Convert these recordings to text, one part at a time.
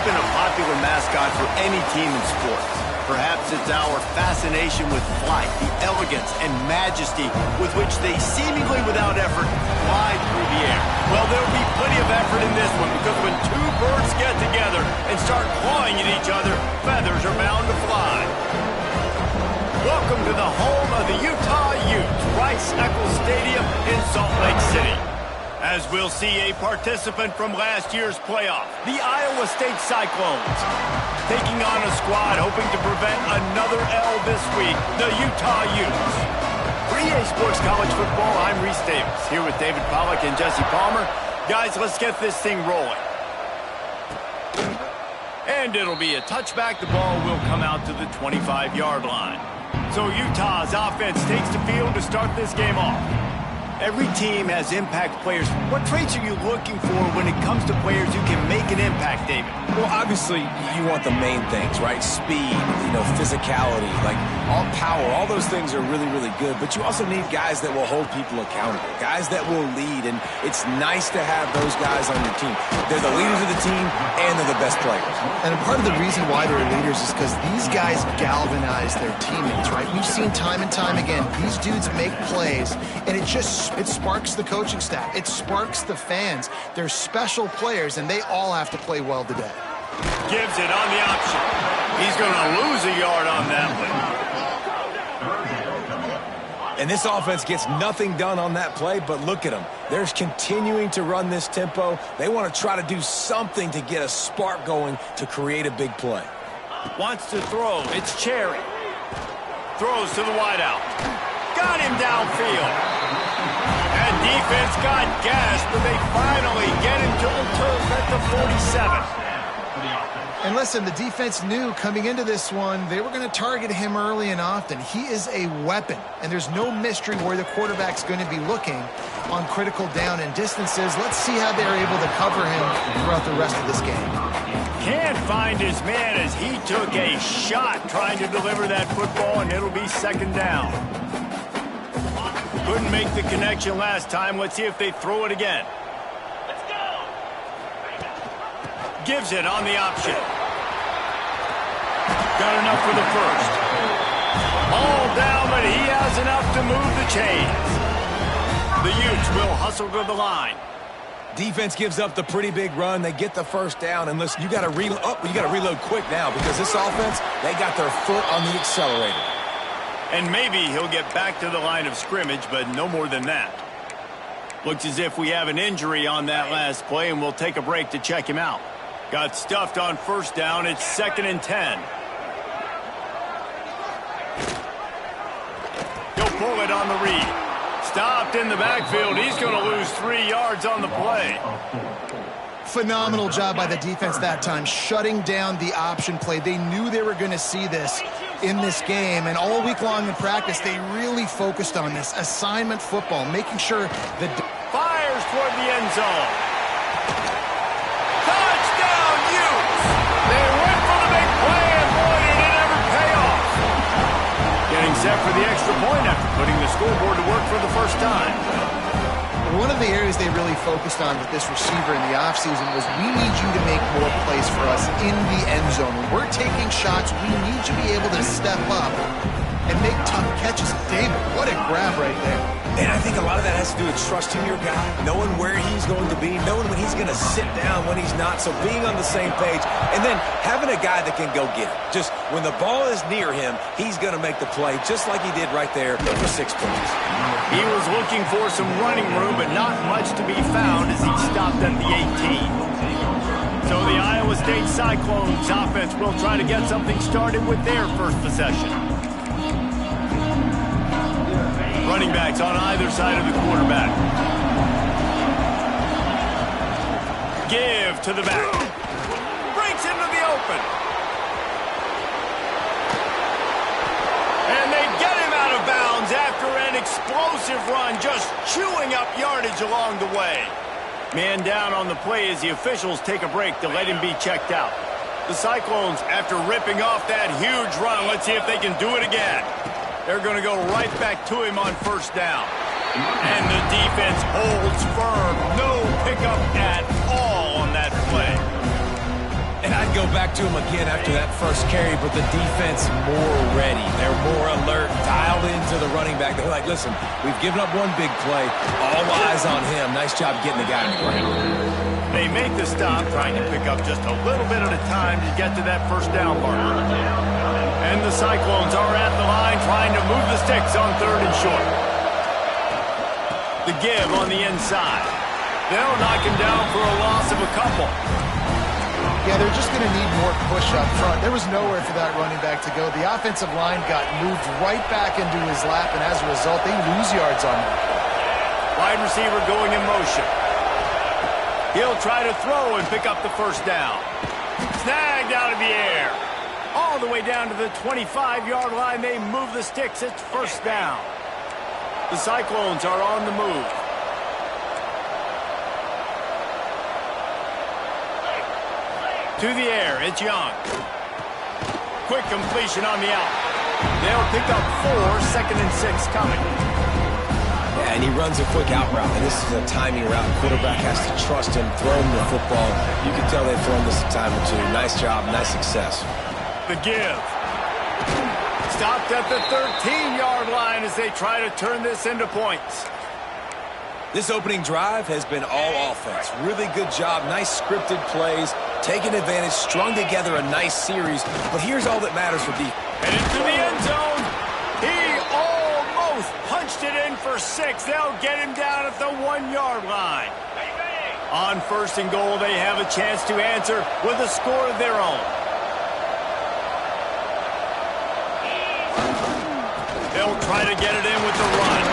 been a popular mascot for any team in sports. Perhaps it's our fascination with flight, the elegance and majesty with which they seemingly without effort fly through the air. Well, there'll be plenty of effort in this one because when two birds get together and start clawing at each other, feathers are bound to fly. Welcome to the home of the Utah Utes, Rice-Eccles Stadium in Salt Lake City. As we'll see a participant from last year's playoff, the Iowa State Cyclones, taking on a squad hoping to prevent another L this week, the Utah Utes. For EA Sports College Football, I'm Reese Davis, here with David Pollack and Jesse Palmer. Guys, let's get this thing rolling. And it'll be a touchback. The ball will come out to the 25-yard line. So Utah's offense takes the field to start this game off. Every team has impact players. What traits are you looking for when it comes to players who can make an impact, David? Well, obviously, you want the main things, right? Speed, physicality, like all power. All those things are really, really good. But you also need guys that will hold people accountable, guys that will lead. And it's nice to have those guys on your team. They're the leaders of the team, and they're the best players. And part of the reason why they're leaders is because these guys galvanize their teammates, right? We've seen time and time again, these dudes make plays, and it sparks the coaching staff. It sparks the fans. They're special players, and they all have to play well today. Gives it on the option. He's going to lose a yard on that one. And this offense gets nothing done on that play, but look at them. They're continuing to run this tempo. They want to try to do something to get a spark going to create a big play. Wants to throw. It's Cherry. Throws to the wideout. Got him downfield. And defense got gashed, but they finally get him to the turf at the 47. And listen, the defense knew coming into this one, they were going to target him early and often. He is a weapon, and there's no mystery where the quarterback's going to be looking on critical down and distances. Let's see how they're able to cover him throughout the rest of this game. Can't find his man as he took a shot trying to deliver that football, and it'll be second down. Couldn't make the connection last time. Let's see if they throw it again. Let's go. Gives it on the option. Got enough for the first. All down, but he has enough to move the chains. The Utes will hustle to the line. Defense gives up the pretty big run. They get the first down. And listen, you got to reload quick now because this offense, they got their foot on the accelerator. And maybe he'll get back to the line of scrimmage, but no more than that. Looks as if we have an injury on that last play, and we'll take a break to check him out. Got stuffed on first down. It's 2nd and 10. He'll pull it on the read. Stopped in the backfield. He's going to lose 3 yards on the play. Phenomenal job by the defense that time, shutting down the option play. They knew they were going to see this in this game, and all week long in practice, they really focused on this assignment football, making sure that fires toward the end zone. Touchdown, Utes! They went for the big play, and boy, did it ever pay off. Getting set for the extra point after putting the scoreboard to work for the first time. One of the areas they really focused on with this receiver in the offseason was we need you to make more plays for us in the end zone. When we're taking shots, we need you to be able to step up and make tough catches. David, what a grab right there. And I think a lot of that has to do with trusting your guy, knowing where he's going to be, knowing when he's going to sit down, when he's not. So being on the same page, and then having a guy that can go get it. Just when the ball is near him, he's going to make the play, just like he did right there for 6 points. He was looking for some running room, but not much to be found as he stopped at the 18. So the Iowa State Cyclones offense will try to get something started with their first possession. Running backs on either side of the quarterback. Give to the back. Breaks into the open. And they get him out of bounds after an explosive run, just chewing up yardage along the way. Man down on the play as the officials take a break to let him be checked out. The Cyclones, after ripping off that huge run, let's see if they can do it again. They're going to go right back to him on first down. And the defense holds firm. No pickup at all on that play. And I'd go go back to him again after that first carry, but the defense more ready. They're more alert, dialed into the running back. They're like, listen, we've given up one big play. All eyes on him. Nice job getting the guy in the ground. They make the stop, trying to pick up just a little bit at a time to get to that first down marker. And the Cyclones are at the line trying to move the sticks on 3rd and short. The give on the inside. They'll knock him down for a loss of a couple. Yeah, they're just going to need more push up front. There was nowhere for that running back to go. The offensive line got moved right back into his lap, and as a result, they lose yards on that. Wide receiver going in motion. He'll try to throw and pick up the first down. Snagged out of the air. All the way down to the 25-yard line. They move the sticks. It's first down. The Cyclones are on the move. To the air, it's Young. Quick completion on the out. They'll pick up 4, 2nd and 6 coming. Yeah, and he runs a quick out route, and this is a timing route. The quarterback has to trust him, throw him the football. You can tell they've thrown this a time or two. Nice job, nice success. The give. Stopped at the 13-yard line as they try to turn this into points. This opening drive has been all offense. Really good job, nice scripted plays, taking advantage, strung together a nice series. But here's all that matters for defense. And into the end zone. He almost punched it in for 6. They'll get him down at the 1-yard line. On 1st and goal, they have a chance to answer with a score of their own. They'll try to get it in with the run.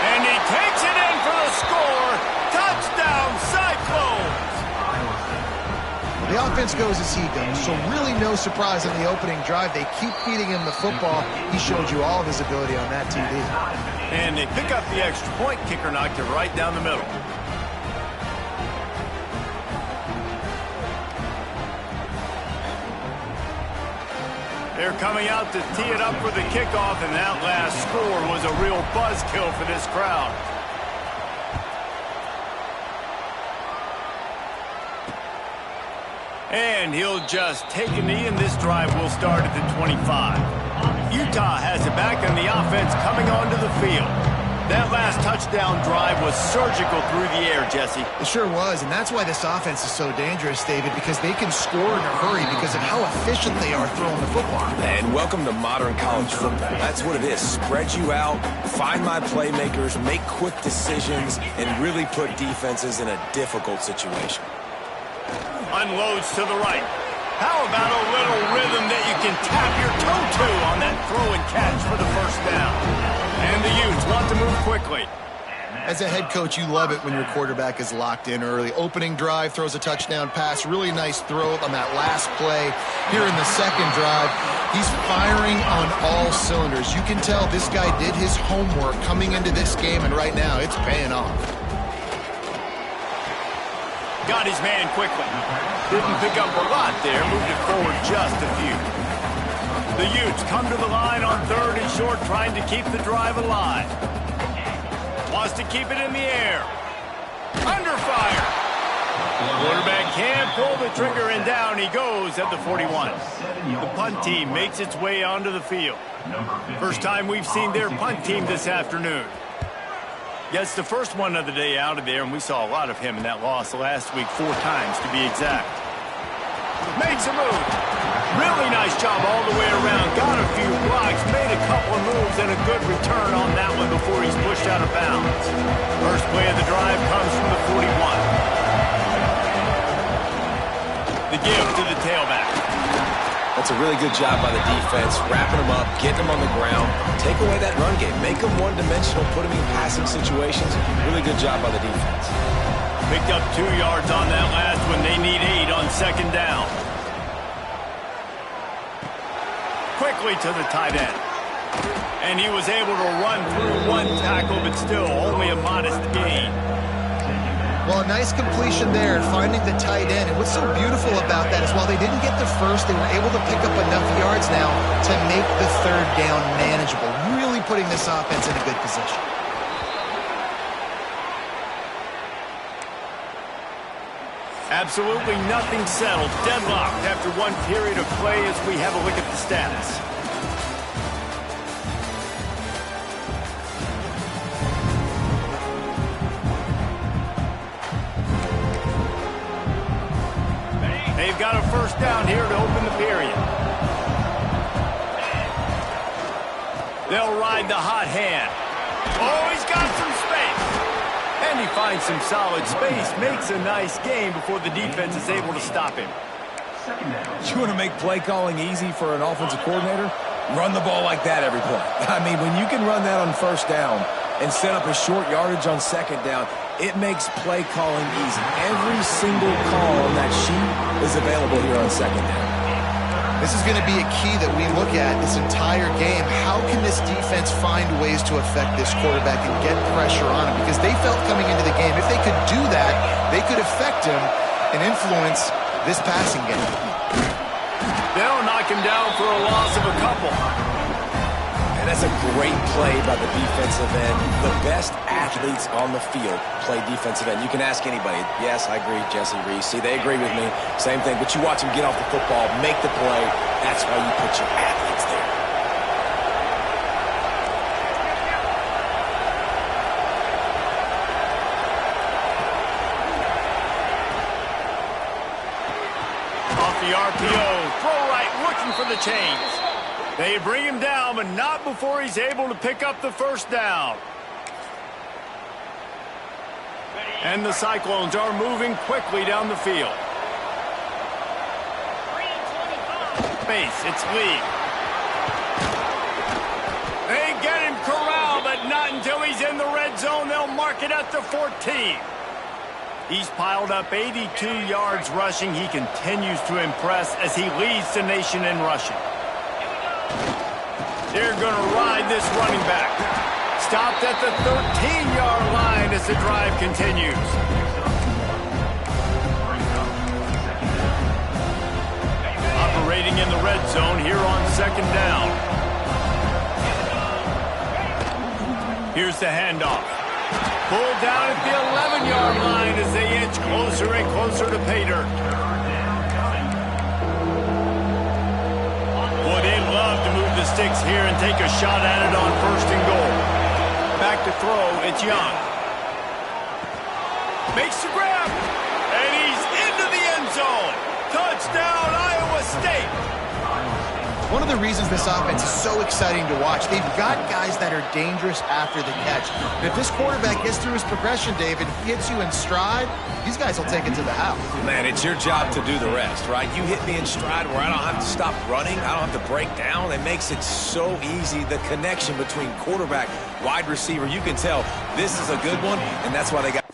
And he takes it in for the score. Touchdown, Cyclones! The offense goes as he goes, so really no surprise in the opening drive. They keep feeding him the football. He showed you all of his ability on that TV. And they pick up the extra point. Kicker knocked it right down the middle. They're coming out to tee it up for the kickoff, and that last score was a real buzzkill for this crowd. And he'll just take a knee, and this drive will start at the 25. Utah has it back, and the offense coming onto the field. That last touchdown drive was surgical through the air, Jesse. It sure was, and that's why this offense is so dangerous, David, because they can score in a hurry because of how efficient they are throwing the football. And welcome to modern college football. That's what it is. Spread you out, find my playmakers, make quick decisions, and really put defenses in a difficult situation. Unloads to the right. How about a little rhythm that you can tap your toe to on that throw and catch for the first down? And the Utes want to move quickly. As a head coach, you love it when your quarterback is locked in early. Opening drive, throws a touchdown pass. Really nice throw on that last play. Here in the second drive, he's firing on all cylinders. You can tell this guy did his homework coming into this game, and right now it's paying off. Got his man quickly. Didn't pick up a lot there. Moved it forward just a few. The Utes come to the line on 3rd and short, trying to keep the drive alive. Wants to keep it in the air. Under fire. Quarterback can't pull the trigger, and down he goes at the 41. The punt team makes its way onto the field. First time we've seen their punt team this afternoon. Gets the first one of the day out of there, and we saw a lot of him in that loss last week, 4 times to be exact. Makes a move. Really nice job all the way around. Got a few blocks, made a couple of moves, and a good return on that one before he's pushed out of bounds. First play of the drive comes from the 41. The give to the tailback. That's a really good job by the defense, wrapping them up, getting them on the ground, take away that run game, make them one-dimensional, put them in passing situations. Really good job by the defense. Picked up 2 yards on that last one. They need 8 on 2nd down. Quickly to the tight end. And he was able to run through 1 tackle, but still only a modest gain. Well, a nice completion there and finding the tight end. And what's so beautiful about that is while they didn't get the first, they were able to pick up enough yards now to make the 3rd down manageable, really putting this offense in a good position. Absolutely nothing settled. Deadlocked after one period of play as we have a look at the status. They've got a first down here to open the period. They'll ride the hot hand. Oh, he's got some space. And he finds some solid space, makes a nice game before the defense is able to stop him. You want to make play calling easy for an offensive coordinator? Run the ball like that every play. I mean, when you can run that on first down and set up a short yardage on second down, it makes play calling easy. Every single call on that sheet is available here on second down. This is going to be a key that we look at this entire game. How can this defense find ways to affect this quarterback and get pressure on him? Because they felt coming into the game, if they could do that, they could affect him and influence this passing game. They'll knock him down for a loss of a couple. And that's a great play by the defensive end. The best athletes on the field play defensive end. You can ask anybody. Yes, I agree, Jesse Reese. See, they agree with me. Same thing. But you watch them get off the football, make the play. That's why you put your athletes there. Off the RPO, throw right, looking for the chains. They bring him down, but not before he's able to pick up the first down. And the Cyclones are moving quickly down the field. Base, it's Lee. They get him corralled, but not until he's in the red zone. They'll mark it at the 14. He's piled up 82 yards rushing. He continues to impress as he leads the nation in rushing. They're going to ride this running back. Stopped at the 13-yard line as the drive continues. Operating in the red zone here on second down. Here's the handoff. Pulled down at the 11-yard line as they inch closer and closer to pay dirt. Boy, they love to move the sticks here and take a shot at it on first and goal. Back to throw, it's Young. Makes the grab, and he's into the end zone. Touchdown, Iowa State. One of the reasons this offense is so exciting to watch, they've got guys that are dangerous after the catch. And if this quarterback gets through his progression, David, hits you in stride, these guys will take it to the house. Man, it's your job to do the rest, right? You hit me in stride where I don't have to stop running. I don't have to break down. It makes it so easy. The connection between quarterback, wide receiver, you can tell this is a good one, and that's why they got...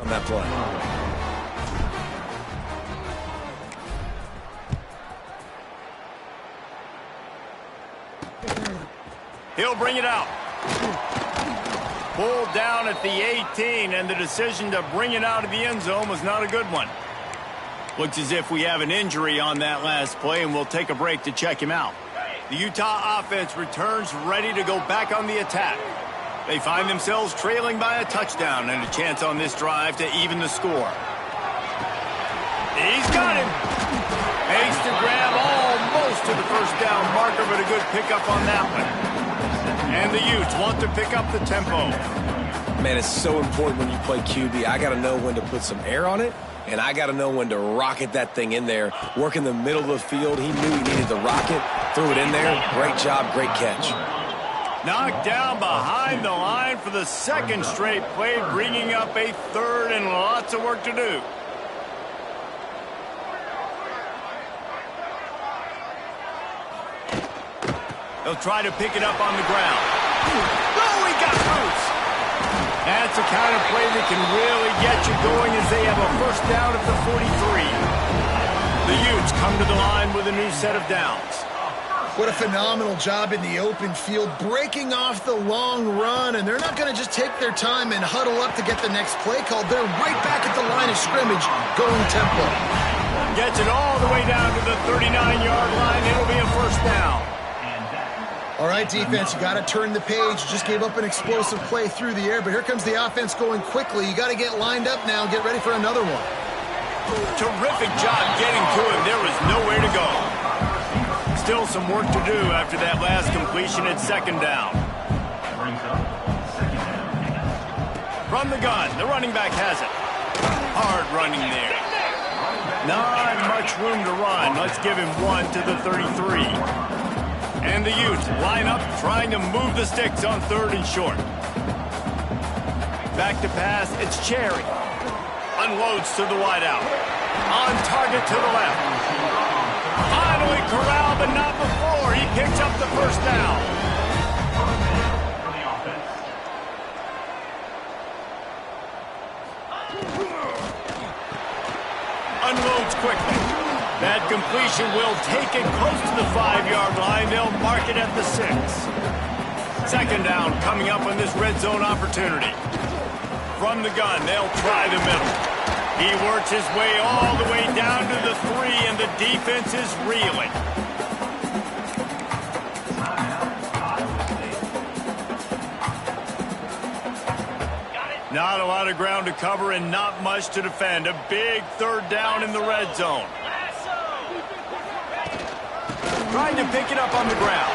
On that play. He'll bring it out. Pulled down at the 18, and the decision to bring it out of the end zone was not a good one. Looks as if we have an injury on that last play, and we'll take a break to check him out. The Utah offense returns ready to go back on the attack. They find themselves trailing by a touchdown and a chance on this drive to even the score. He's got him. Makes the grab almost to the first down marker, but a good pickup on that one. And the Utes want to pick up the tempo. Man, it's so important when you play QB. I got to know when to put some air on it, and I got to know when to rocket that thing in there. Work in the middle of the field. He knew he needed the rocket. Threw it in there. Great job, great catch. Knocked down behind the line for the second straight play, bringing up a third and lots of work to do. They'll try to pick it up on the ground. Oh, he got loose. That's a kind of play that can really get you going as they have a first down at the 43. The Utes come to the line with a new set of downs. What a phenomenal job in the open field, breaking off the long run, and they're not going to just take their time and huddle up to get the next play called. They're right back at the line of scrimmage, going tempo. Gets it all the way down to the 39-yard line. It'll be a first down. All right, defense, you got to turn the page. You just gave up an explosive play through the air, but here comes the offense going quickly. You got to get lined up now and get ready for another one. Terrific job getting to him. There was nowhere to go. Still some work to do after that last completion at second down. From the gun, the running back has it. Hard running there. Not much room to run. Let's give him one to the 33. And the Utes line up trying to move the sticks on third and short. Back to pass, it's Cherry. Unloads to the wideout. On target to the left. Finally corralled, but not before. He picks up the first down. Unloads quickly. That completion will take it close to the 5-yard line. They'll mark it at the 6. Second down coming up on this red zone opportunity. From the gun, they'll try the middle. He works his way all the way down to the 3, and the defense is reeling. Not a lot of ground to cover and not much to defend. A big third down in the red zone. Trying to pick it up on the ground.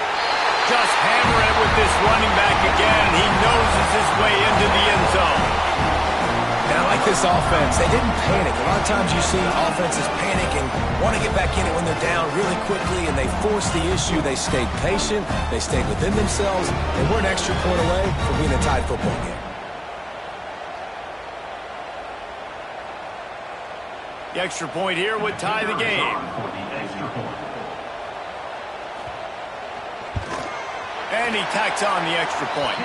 Just hammer it with this running back again. He noses his way into the end zone. And I like this offense. They didn't panic. A lot of times you see offenses panic and want to get back in it when they're down really quickly, and they forced the issue. They stayed patient. They stayed within themselves. They were an extra point away from being a tied football game. The extra point here would tie the game. And he tacks on the extra point.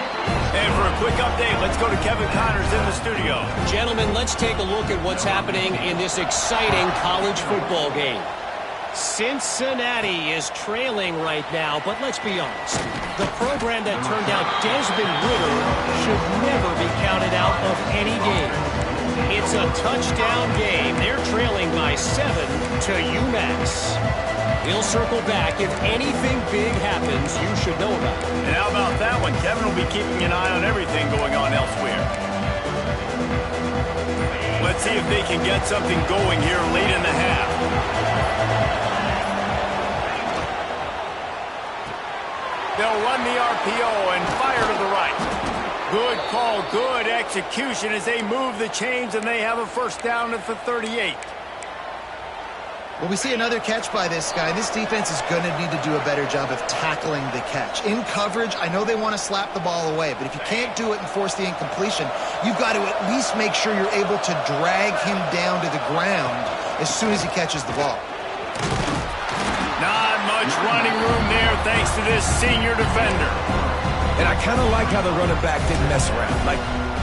And for a quick update, let's go to Kevin Connors in the studio. Gentlemen, let's take a look at what's happening in this exciting college football game. Cincinnati is trailing right now, but let's be honest. The program that turned out Desmond Ridder should never be counted out of any game. It's a touchdown game. They're trailing by 7 to UMass. We'll circle back. If anything big happens, you should know about it. And how about that one? Kevin will be keeping an eye on everything going on elsewhere. Let's see if they can get something going here late in the half. They'll run the RPO and fire to the right. Good call, good execution as they move the chains, and they have a first down at the 38. Well, we see another catch by this guy. This defense is going to need to do a better job of tackling the catch. In coverage, I know they want to slap the ball away, but if you can't do it and force the incompletion, you've got to at least make sure you're able to drag him down to the ground as soon as he catches the ball. Not much running room there thanks to this senior defender. And I kind of like how the running back didn't mess around. Like,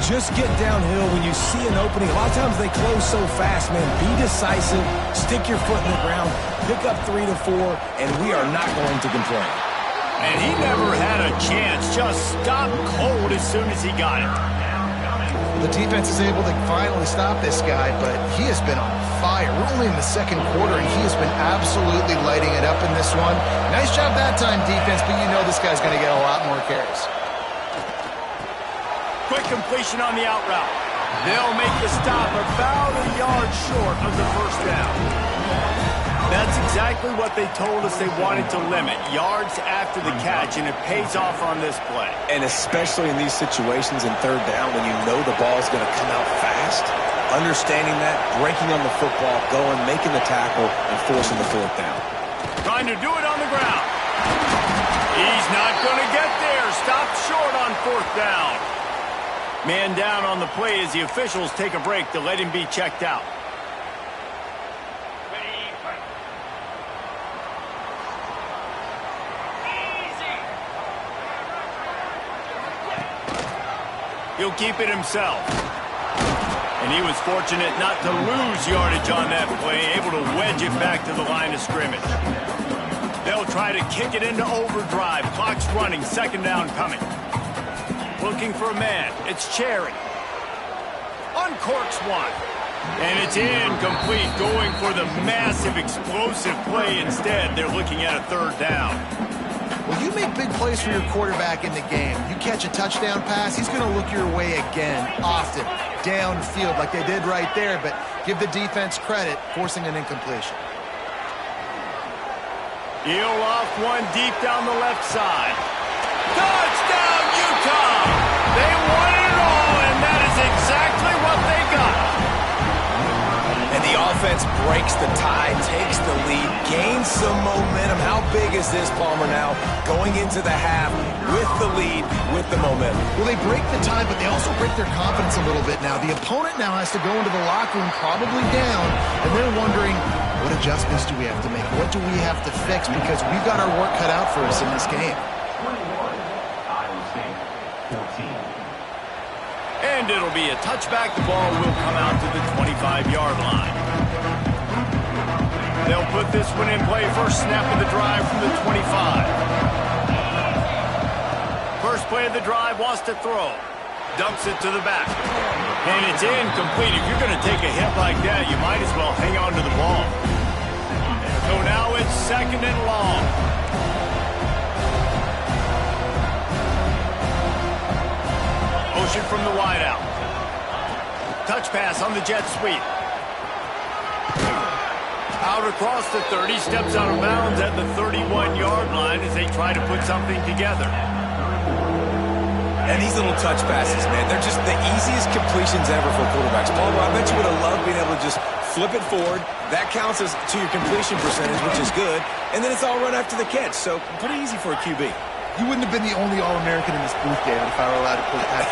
just get downhill when you see an opening. A lot of times they close so fast, man. Be decisive, stick your foot in the ground, pick up 3 to 4, and we are not going to complain. And he never had a chance. Just stopped cold as soon as he got it. The defense is able to finally stop this guy, but he has been on fire. We're only in the second quarter, and he has been absolutely lighting it up in this one. Nice job that time, defense, but you know this guy's going to get a lot more carries. Quick completion on the out route. They'll make the stop about a yard short of the first down. That's exactly what they told us they wanted to limit. Yards after the catch, and it pays off on this play. And especially in these situations in third down when you know the ball is going to come out fast, understanding that, breaking on the football, going, making the tackle, and forcing the fourth down. Trying to do it on the ground. He's not going to get there. Stopped short on fourth down. Man down on the play as the officials take a break to let him be checked out. He'll keep it himself. And he was fortunate not to lose yardage on that play, able to wedge it back to the line of scrimmage. They'll try to kick it into overdrive. Clock's running, second down coming. Looking for a man. It's Cherry. Uncorks one. And it's incomplete, going for the massive explosive play instead. They're looking at a third down. Well, you make big plays for your quarterback in the game. You catch a touchdown pass, he's going to look your way again, often, downfield like they did right there, but give the defense credit, forcing an incompletion. He'll off one deep down the left side. Touchdown, Utah! They won it all, and that is exactly what they got. And the offense breaks the tie, takes the lead, gains some momentum. How big is this, Palmer, now? Going into the half with the lead, with the momentum. Well, they break the tie, but they also break their confidence a little bit now. The opponent now has to go into the locker room probably down, and they're wondering, what adjustments do we have to make? What do we have to fix? Because we've got our work cut out for us in this game. And it'll be a touchback. The ball will come out to the 25-yard line. They'll put this one in play. First snap of the drive from the 25. First play of the drive, wants to throw. Dumps it to the back. And it's incomplete. If you're going to take a hit like that, you might as well hang on to the ball. So now it's second and long. Motion from the wideout. Touch pass on the jet sweep. Out across the 30, steps out of bounds at the 31-yard line as they try to put something together. And these little touch passes, man, they're just the easiest completions ever for quarterbacks. Palmer, I bet you would have loved being able to just flip it forward. That counts as to your completion percentage, which is good. And then it's all run after the catch, so pretty easy for a QB. You wouldn't have been the only All-American in this booth, David, if I were allowed to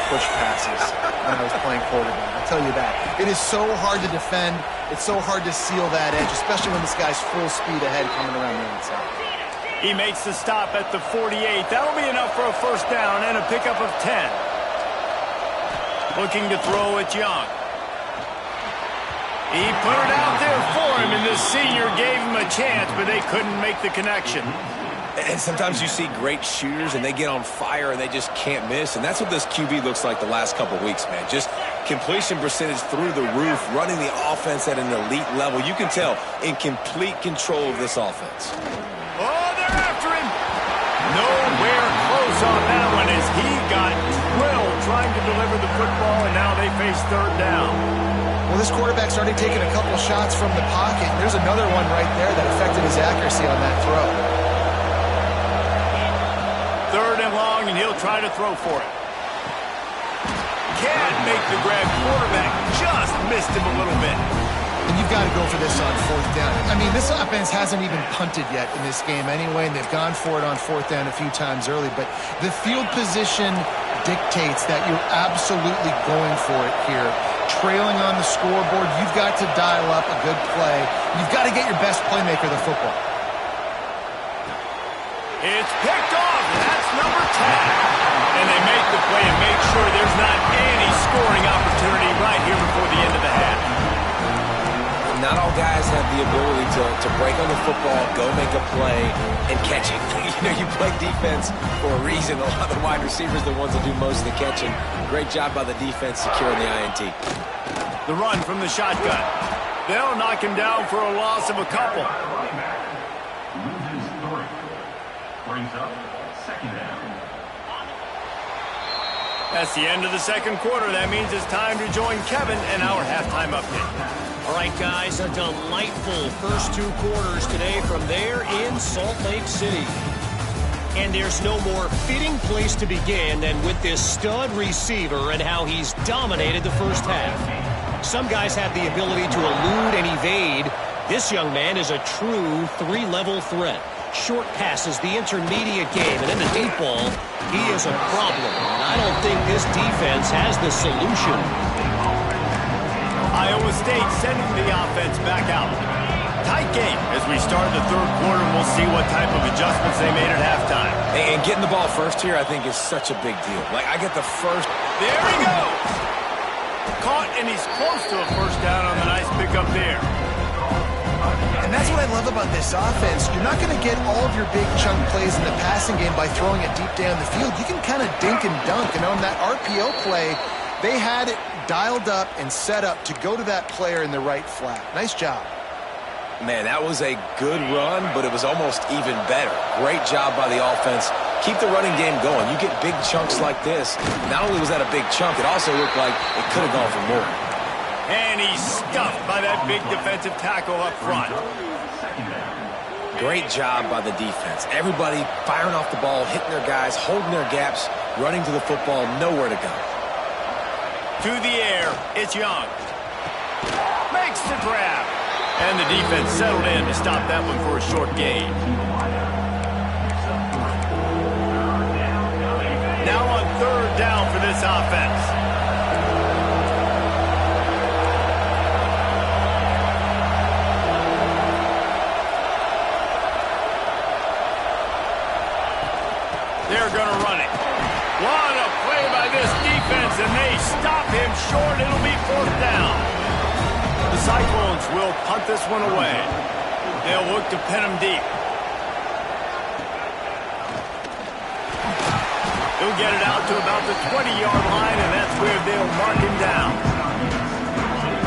push passes when I was playing quarterback. I'll tell you that. It is so hard to defend. It's so hard to seal that edge, especially when this guy's full speed ahead coming around the inside. He makes the stop at the 48. That'll be enough for a first down and a pickup of 10. Looking to throw at Young. He put it out there for him, and the senior gave him a chance, but they couldn't make the connection. And sometimes you see great shooters, and they get on fire, and they just can't miss. And that's what this QB looks like the last couple weeks, man. Just completion percentage through the roof, running the offense at an elite level. You can tell in complete control of this offense. Oh, they're after him. Nowhere close on that one as he got drilled trying to deliver the football, and now they face third down. Well, this quarterback's already taken a couple shots from the pocket. And there's another one right there that affected his accuracy on that throw. Third and long, and he'll try to throw for it. Can't make the grab. Quarterback just missed him a little bit. And you've got to go for this on fourth down. I mean, this offense hasn't even punted yet in this game anyway, and they've gone for it on fourth down a few times early. But the field position dictates that you're absolutely going for it here. Trailing on the scoreboard, you've got to dial up a good play. You've got to get your best playmaker the football. It's picked off. That's number 10. And they make the play and make sure there's not any scoring opportunity right here before the end of the half. Not all guys have the ability to break on the football, go make a play, and catch it. You play defense for a reason. A lot of the wide receivers are the ones that do most of the catching. Great job by the defense securing the INT. The run from the shotgun. They'll knock him down for a loss of a couple. Brings up second down. That's the end of the second quarter. That means it's time to join Kevin and our halftime update. All right, guys, a delightful first two quarters today from there in Salt Lake City. And there's no more fitting place to begin than with this stud receiver and how he's dominated the first half. Some guys have the ability to elude and evade. This young man is a true three-level threat. Short passes, the intermediate game, and in the deep ball, he is a problem. And I don't think this defense has the solution. Iowa State sending the offense back out. Tight game as we start the third quarter, and we'll see what type of adjustments they made at halftime. And getting the ball first here, I think, is such a big deal. Like, I get the first. There he goes! Caught, and he's close to a first down on the nice pickup there. And that's what I love about this offense. You're not going to get all of your big chunk plays in the passing game by throwing it deep down the field. You can kind of dink and dunk. And on that RPO play, they had it dialed up and set up to go to that player in the right flat. Nice job. Man, that was a good run, but it was almost even better. Great job by the offense. Keep the running game going. You get big chunks like this. Not only was that a big chunk, it also looked like it could have gone for more. And he's stuffed by that big defensive tackle up front. Great job by the defense. Everybody firing off the ball, hitting their guys, holding their gaps, running to the football, nowhere to go. To the air, it's Young. Makes the grab. And the defense settled in to stop that one for a short gain. Now on third down for this offense. They're going to run it. What a play by this defense, and they stop him short. It'll be fourth down. The Cyclones will punt this one away. They'll look to pin him deep. He'll get it out to about the 20-yard line, and that's where they'll mark him down.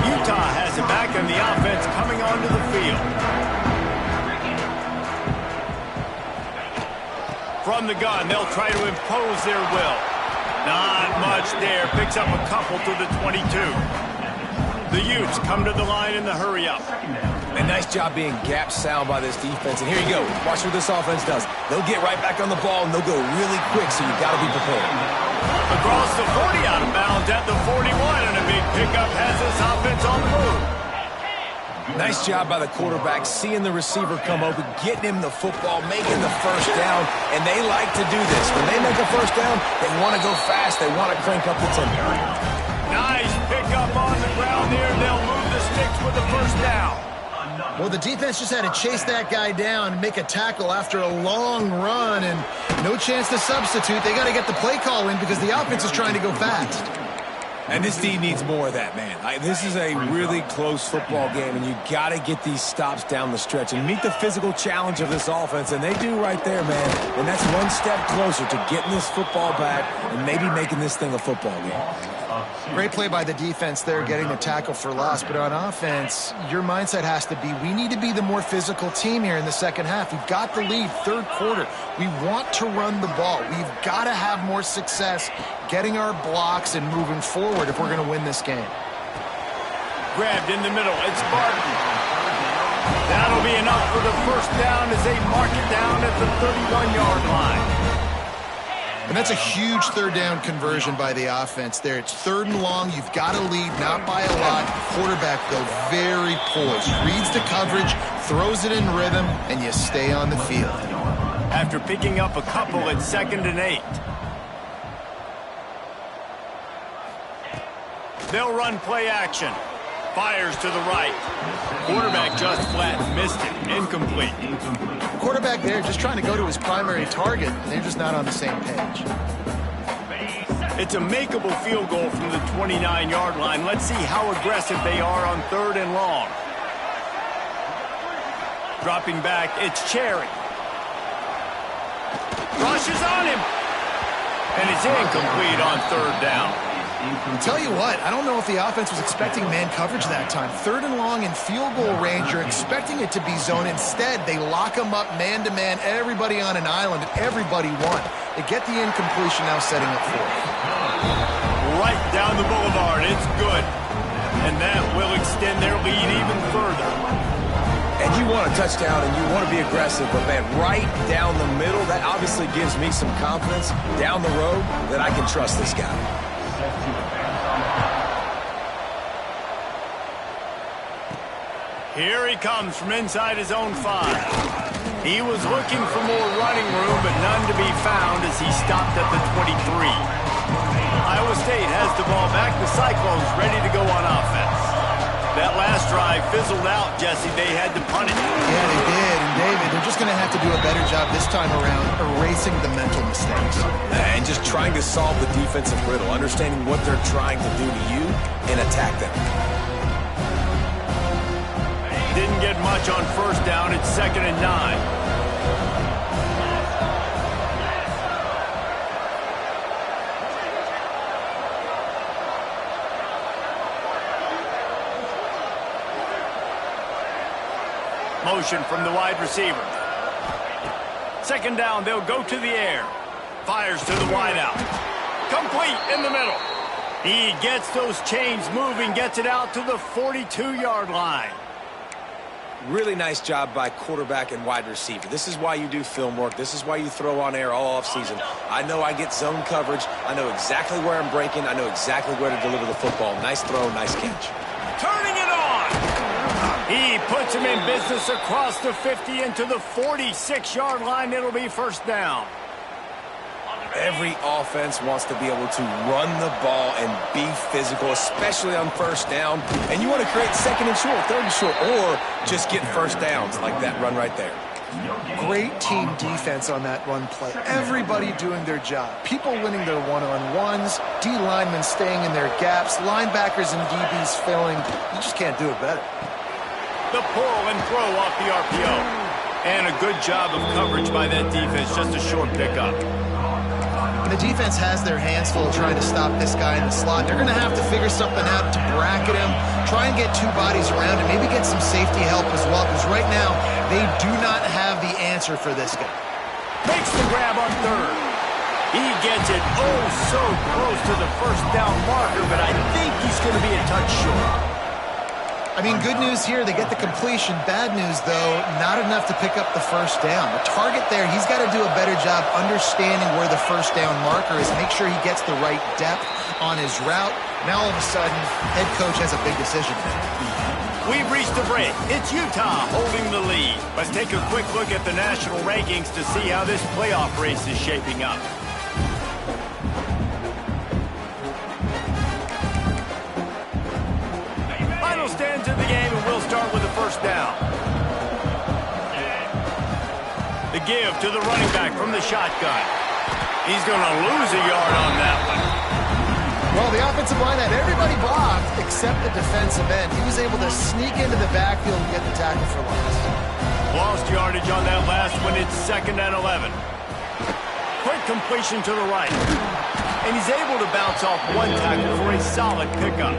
Utah has it back, and the offense coming onto the field. From the gun, they'll try to impose their will. Not much there. Picks up a couple to the 22. The Utes come to the line in the hurry-up. And nice job being gap sound by this defense. And here you go. Watch what this offense does. They'll get right back on the ball, and they'll go really quick, so you've got to be prepared. Across the 40 out of bounds at the 41, and a big pickup has this offense on the move. Nice job by the quarterback, seeing the receiver come open, getting him the football, making the first down, and they like to do this. When they make a first down, they want to go fast. They want to crank up the tempo. Nice pickup on the ground there. They'll move the sticks with the first down. Well, the defense just had to chase that guy down and make a tackle after a long run, and no chance to substitute. They got to get the play call in because the offense is trying to go fast. And this team needs more of that, man. This is a really close football game, and you got to get these stops down the stretch and meet the physical challenge of this offense, and they do right there, man. And that's one step closer to getting this football back and maybe making this thing a football game. Great play by the defense there, getting the tackle for loss. But on offense, your mindset has to be, we need to be the more physical team here in the second half. We've got the lead, third quarter. We want to run the ball. We've got to have more success getting our blocks and moving forward if we're going to win this game. Grabbed in the middle. It's Barton. That'll be enough for the first down as they mark it down at the 31-yard line. And that's a huge third down conversion by the offense there. It's third and long. You've got to lead, not by a lot. Quarterback, though, very poised. Reads the coverage, throws it in rhythm, and you stay on the field. After picking up a couple at 2nd and 8. They'll run play action. Fires to the right. Quarterback just flat missed it. Incomplete. Quarterback there just trying to go to his primary target. They're just not on the same page. It's a makeable field goal from the 29-yard line. Let's see how aggressive they are on 3rd and long. Dropping back, it's Cherry. Rushes on him. And it's incomplete on 3rd down. Tell you what, I don't know if the offense was expecting man coverage that time. 3rd and long in field goal range, you're expecting it to be zone. Instead, they lock them up man-to-man, everybody on an island, and everybody won. They get the incompletion, now setting up 4th. Right down the boulevard, it's good. And that will extend their lead even further. And you want a touchdown and you want to be aggressive, but man, right down the middle, that obviously gives me some confidence down the road that I can trust this guy. Here he comes from inside his own 5. He was looking for more running room, but none to be found as he stopped at the 23. Iowa State has the ball back. The Cyclones ready to go on offense. That last drive fizzled out, Jesse. They had to punt it. Yeah, they did. And David, they're just going to have to do a better job this time around erasing the mental mistakes. And just trying to solve the defensive riddle, understanding what they're trying to do to you and attack them. Didn't get much on 1st down. It's 2nd and 9. Motion from the wide receiver. 2nd down, they'll go to the air. Fires to the wideout. Complete in the middle. He gets those chains moving, gets it out to the 42-yard line. Really nice job by quarterback and wide receiver. This is why you do film work. This is why you throw on air all offseason. I know I get zone coverage. I know exactly where I'm breaking. I know exactly where to deliver the football. Nice throw, nice catch. Turning it on. He puts him in business across the 50 into the 46-yard line. It'll be 1st down. Every offense wants to be able to run the ball and be physical, especially on 1st down. And you want to create 2nd and short, 3rd and short, or just get 1st downs like that run right there. Great team defense on that run play. Everybody doing their job. People winning their one-on-ones, D linemen staying in their gaps, linebackers and DBs filling. You just can't do it better. The pull and throw off the RPO. And a good job of coverage by that defense. Just a short pickup. The defense has their hands full trying to stop this guy in the slot. They're going to have to figure something out to bracket him, try and get 2 bodies around him, maybe get some safety help as well, because right now they do not have the answer for this guy. Makes the grab on 3rd. He gets it so close to the 1st down marker, but I think he's going to be a touch short. I mean, good news here, they get the completion. Bad news, though, not enough to pick up the 1st down. The target there, he's got to do a better job understanding where the 1st down marker is, make sure he gets the right depth on his route. Now, all of a sudden, head coach has a big decision. We've reached the break. It's Utah holding the lead. Let's take a quick look at the national rankings to see how this playoff race is shaping up. Stands in the game, and we'll start with the 1st down. The give to the running back from the shotgun. He's going to lose a yard on that one. Well, the offensive line had everybody blocked except the defensive end. He was able to sneak into the backfield and get the tackle for loss. Lost yardage on that last one. It's 2nd and 11. Quick completion to the right. And he's able to bounce off 1 tackle for a solid pickup.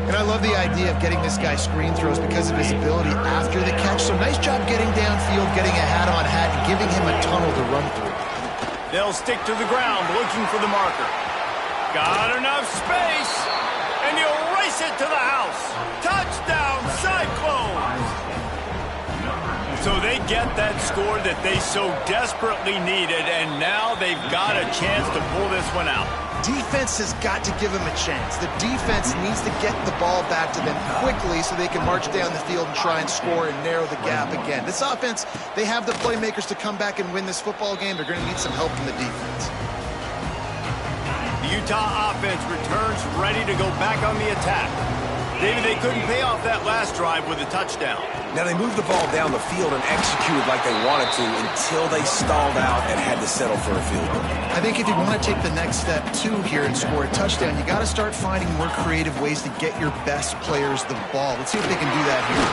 And I love the idea of getting this guy screen throws because of his ability after the catch. So nice job getting downfield, getting a hat-on-hat, and giving him a tunnel to run through. They'll stick to the ground looking for the marker. Got enough space, and he'll race it to the house. Touchdown, Cyclones! So they get that score that they so desperately needed, and now they've got a chance to pull this one out. Defense has got to give them a chance. The defense needs to get the ball back to them quickly so they can march down the field and try and score and narrow the gap again. This offense, they have the playmakers to come back and win this football game. They're going to need some help from the defense. The Utah offense returns ready to go back on the attack. Maybe they couldn't pay off that last drive with a touchdown. Now, they moved the ball down the field and executed like they wanted to until they stalled out and had to settle for a field goal. I think if you want to take the next step, too, here and score a touchdown, you got to start finding more creative ways to get your best players the ball. Let's see if they can do that here.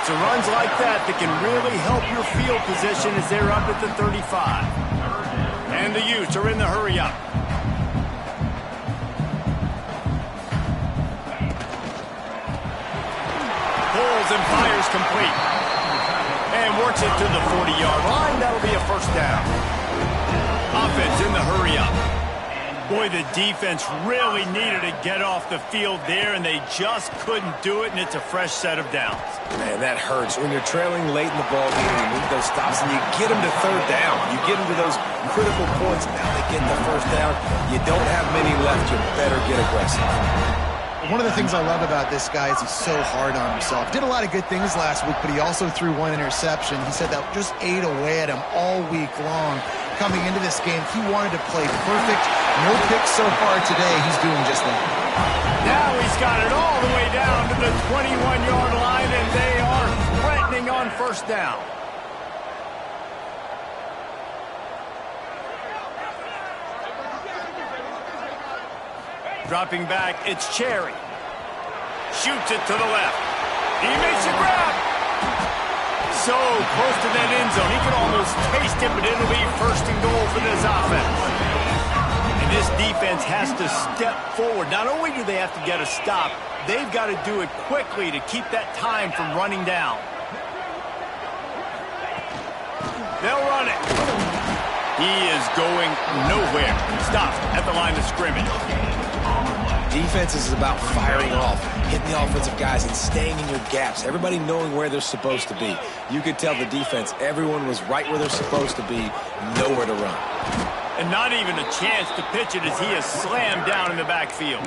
It's runs like that that can really help your field position as they're up at the 35. And the Utes are in the hurry-up. Pulls and fires complete. And works it to the 40-yard line. That'll be a first down. Offense in the hurry-up. Boy, the defense really needed to get off the field there, and they just couldn't do it, and it's a fresh set of downs. Man, that hurts. When you're trailing late in the ball game, you need those stops, and you get them to third down. You get them to those critical points. Now they get the first down. You don't have many left. You better get aggressive. One of the things I love about this guy is he's so hard on himself. Did a lot of good things last week, but he also threw one interception. He said that just ate away at him all week long. Coming into this game, he wanted to play perfect. No picks so far today. He's doing just that. Now he's got it all the way down to the 21-yard line, and they are threatening on first down. Dropping back, it's Cherry. Shoots it to the left. He makes a grab. So close to that end zone. He can almost taste it, but it'll be first and goal for this offense. And this defense has to step forward. Not only do they have to get a stop, they've got to do it quickly to keep that time from running down. They'll run it. He is going nowhere. Stopped at the line of scrimmage. Defense is about firing off, hitting the offensive guys, and staying in your gaps. Everybody knowing where they're supposed to be. You could tell the defense, everyone was right where they're supposed to be, nowhere to run. And not even a chance to pitch it as he is slammed down in the backfield.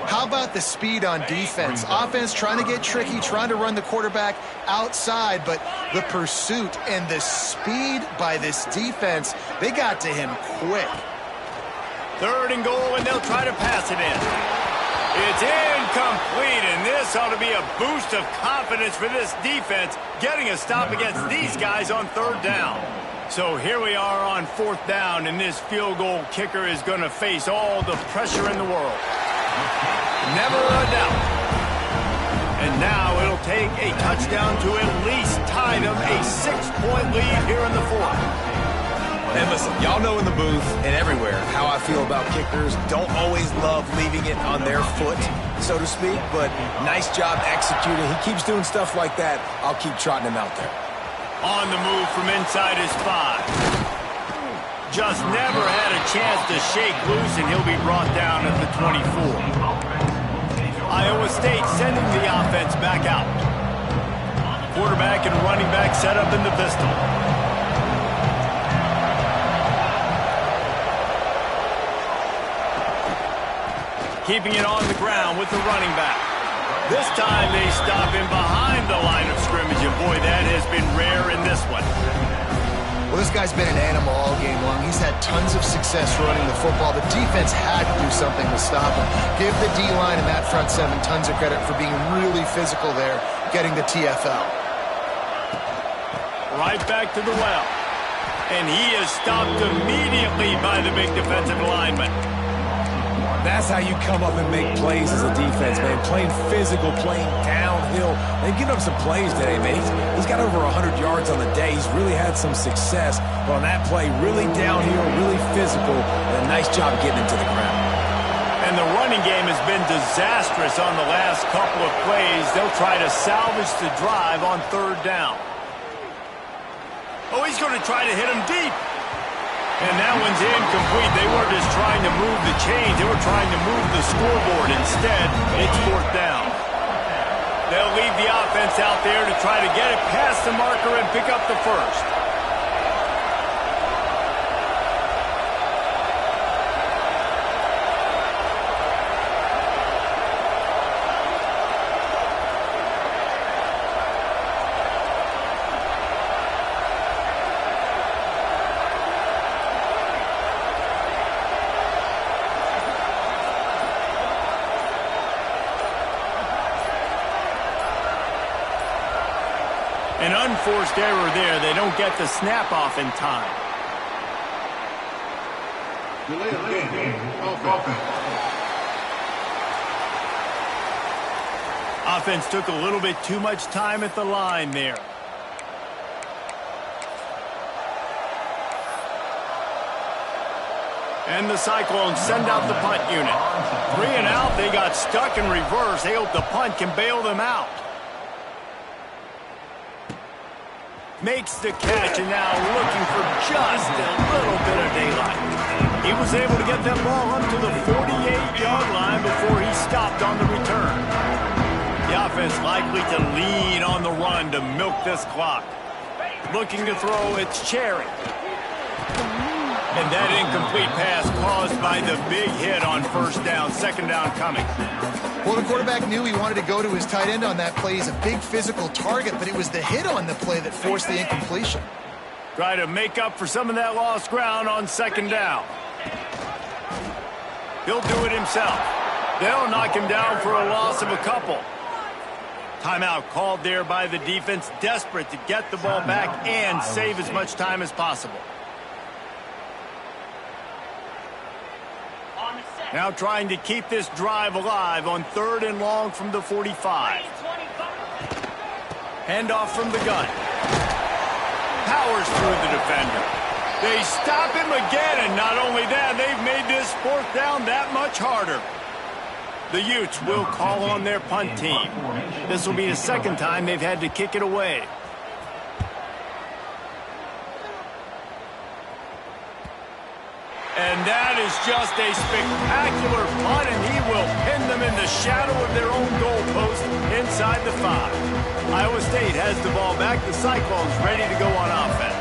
How about the speed on defense? Offense trying to get tricky, trying to run the quarterback outside, but the pursuit and the speed by this defense, they got to him quick. Third and goal, and they'll try to pass it in. It's incomplete, and this ought to be a boost of confidence for this defense, getting a stop against these guys on third down. So here we are on fourth down, and this field goal kicker is going to face all the pressure in the world. Never a doubt. And now it'll take a touchdown to at least tie them a 6-point lead here in the fourth. And listen, y'all know in the booth and everywhere how I feel about kickers. Don't always love leaving it on their foot, so to speak, but nice job executing. He keeps doing stuff like that. I'll keep trotting him out there. On the move from inside his 5. Just never had a chance to shake loose, and he'll be brought down at the 24. Iowa State sending the offense back out. Quarterback and running back set up in the pistol. Keeping it on the ground with the running back. This time they stop him behind the line of scrimmage, and boy, that has been rare in this one. Well, this guy's been an animal all game long. He's had tons of success running the football. The defense had to do something to stop him. Give the D-line and that front seven tons of credit for being really physical there, getting the TFL. Right back to the well. And he is stopped immediately by the big defensive lineman. That's how you come up and make plays as a defense, man. Playing physical, playing downhill. They've given up some plays today, man. He's got over 100 yards on the day. He's really had some success. But on that play, really downhill, really physical, and a nice job getting him to the ground. And the running game has been disastrous on the last couple of plays. They'll try to salvage the drive on third down. Oh, he's going to try to hit him deep. And that one's incomplete. They weren't just trying to move the chains. They were trying to move the scoreboard. Instead, it's fourth down. They'll leave the offense out there to try to get it past the marker and pick up the first. forced error there. They don't get the snap off in time. Delay of game. Offense. Offense took a little bit too much time at the line there. And the Cyclones send out the punt unit. 3 and out, they got stuck in reverse. They hope the punt can bail them out. Makes the catch, and now looking for just a little bit of daylight. He was able to get that ball up to the 48-yard line before he stopped on the return. The offense likely to lean on the run to milk this clock. Looking to throw, it's Cherry. And that incomplete pass caused by the big hit on first down. Second down coming. Well, the quarterback knew he wanted to go to his tight end on that play. He's a big physical target, but it was the hit on the play that forced the incompletion. Try to make up for some of that lost ground on second down. He'll do it himself. They'll knock him down for a loss of a couple. Timeout called there by the defense, desperate to get the ball back and save as much time as possible. Now trying to keep this drive alive on 3rd and long from the 45. Handoff from the gun. Powers through the defender. They stop him again, and not only that, they've made this 4th down that much harder. The Utes will call on their punt team. This will be the second time they've had to kick it away. And that is just a spectacular punt, and he will pin them in the shadow of their own goalpost inside the 5. Iowa State has the ball back. The Cyclones ready to go on offense.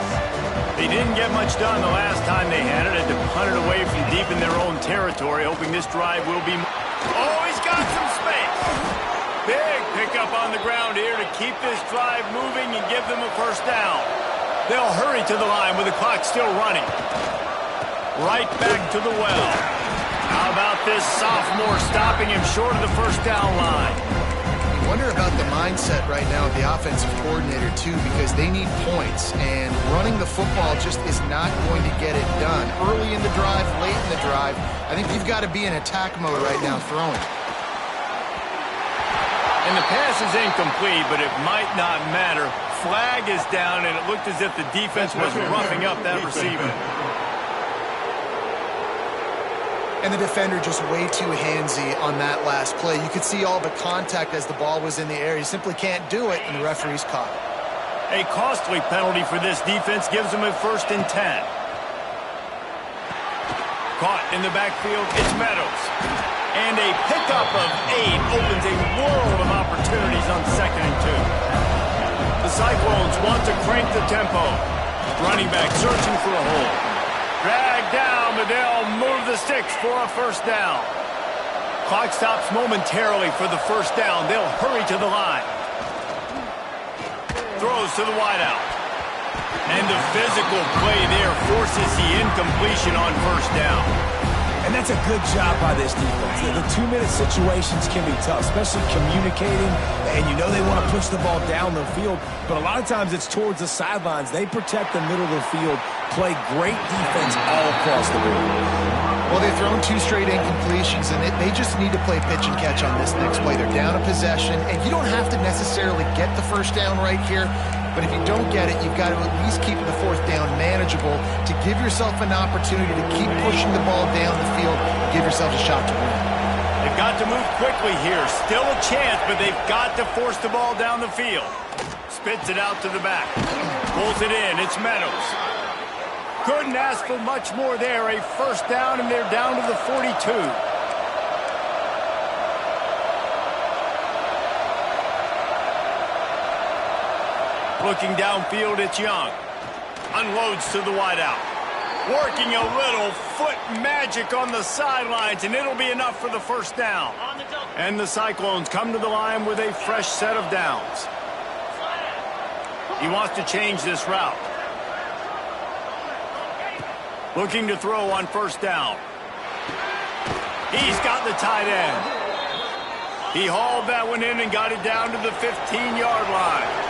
They didn't get much done the last time they had it. Had to punt it away from deep in their own territory, hoping this drive will be... Oh, he's got some space. Big pickup on the ground here to keep this drive moving and give them a first down. They'll hurry to the line with the clock still running. Right back to the well. How about this sophomore stopping him short of the first down line? You wonder about the mindset right now of the offensive coordinator, too, because they need points, and running the football just is not going to get it done. Early in the drive, late in the drive, I think you've got to be in attack mode right now throwing. And the pass is incomplete, but it might not matter. Flag is down, and it looked as if the defense was roughing up that receiver. And the defender just way too handsy on that last play. You could see all the contact as the ball was in the air. He simply can't do it, and the referee's caught it. A costly penalty for this defense gives them a 1st and 10. Caught in the backfield, it's Meadows. And a pickup of 8 opens a world of opportunities on 2nd and 2. The Cyclones want to crank the tempo. Running back searching for a hole. Dragged down, but they'll move the sticks for a first down. Clock stops momentarily for the first down. They'll hurry to the line. Throws to the wideout. And the physical play there forces the incompletion on first down. And that's a good job by this defense. The 2-minute situations can be tough, especially communicating, and you know they want to push the ball down the field, but a lot of times it's towards the sidelines. They protect the middle of the field, play great defense all across the board. Well, they've thrown 2 straight incompletions, and they just need to play pitch and catch on this next play. They're down a possession, and you don't have to necessarily get the first down right here, but if you don't get it, you've got to at least keep the 4th down manageable to give yourself an opportunity to keep pushing the ball down the field and give yourself a shot to win. They've got to move quickly here. Still a chance, but they've got to force the ball down the field. Spits it out to the back. Pulls it in. It's Meadows. Couldn't ask for much more there. A first down, and they're down to the 42. Looking downfield, it's Young. Unloads to the wideout. Working a little foot magic on the sidelines, and it'll be enough for the first down. And the Cyclones come to the line with a fresh set of downs. He wants to change this route. Looking to throw on first down. He's got the tight end. He hauled that one in and got it down to the 15-yard line.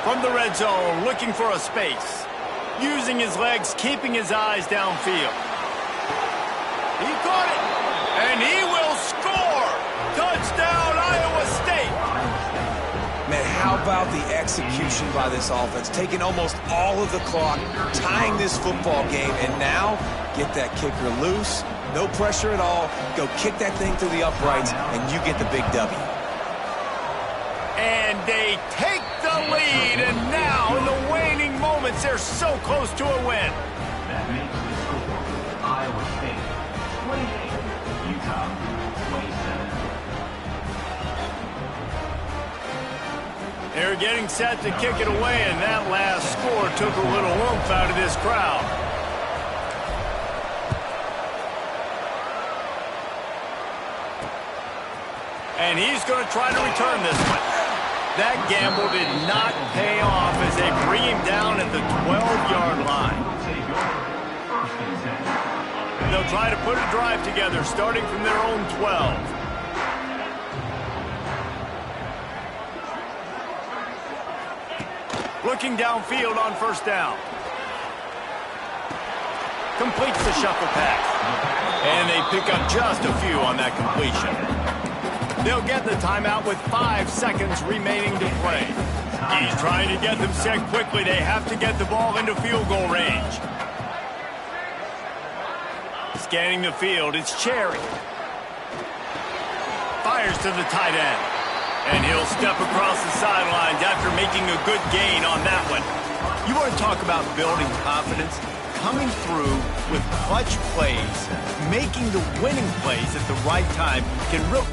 From the red zone, looking for a space. Using his legs, keeping his eyes downfield. He caught it, and he will score! Touchdown, Iowa State! Man, how about the execution by this offense? Taking almost all of the clock, tying this football game, and now get that kicker loose. No pressure at all. Go kick that thing through the uprights, and you get the big W. And they take the lead, and now in the waning moments, they're so close to a win. That makes the score Iowa State 28, Utah 27. They're getting set to kick it away, and that last score took a little oomph out of this crowd. And he's going to try to return this one. That gamble did not pay off as they bring him down at the 12-yard line. They'll try to put a drive together, starting from their own 12. Looking downfield on first down. Completes the shuffle pass. And they pick up just a few on that completion. They'll get the timeout with 5 seconds remaining to play. He's trying to get them set quickly. They have to get the ball into field goal range. Scanning the field, it's Cherry. Fires to the tight end. And he'll step across the sidelines after making a good gain on that one. You want to talk about building confidence? Coming through with clutch plays, making the winning plays at the right time can really...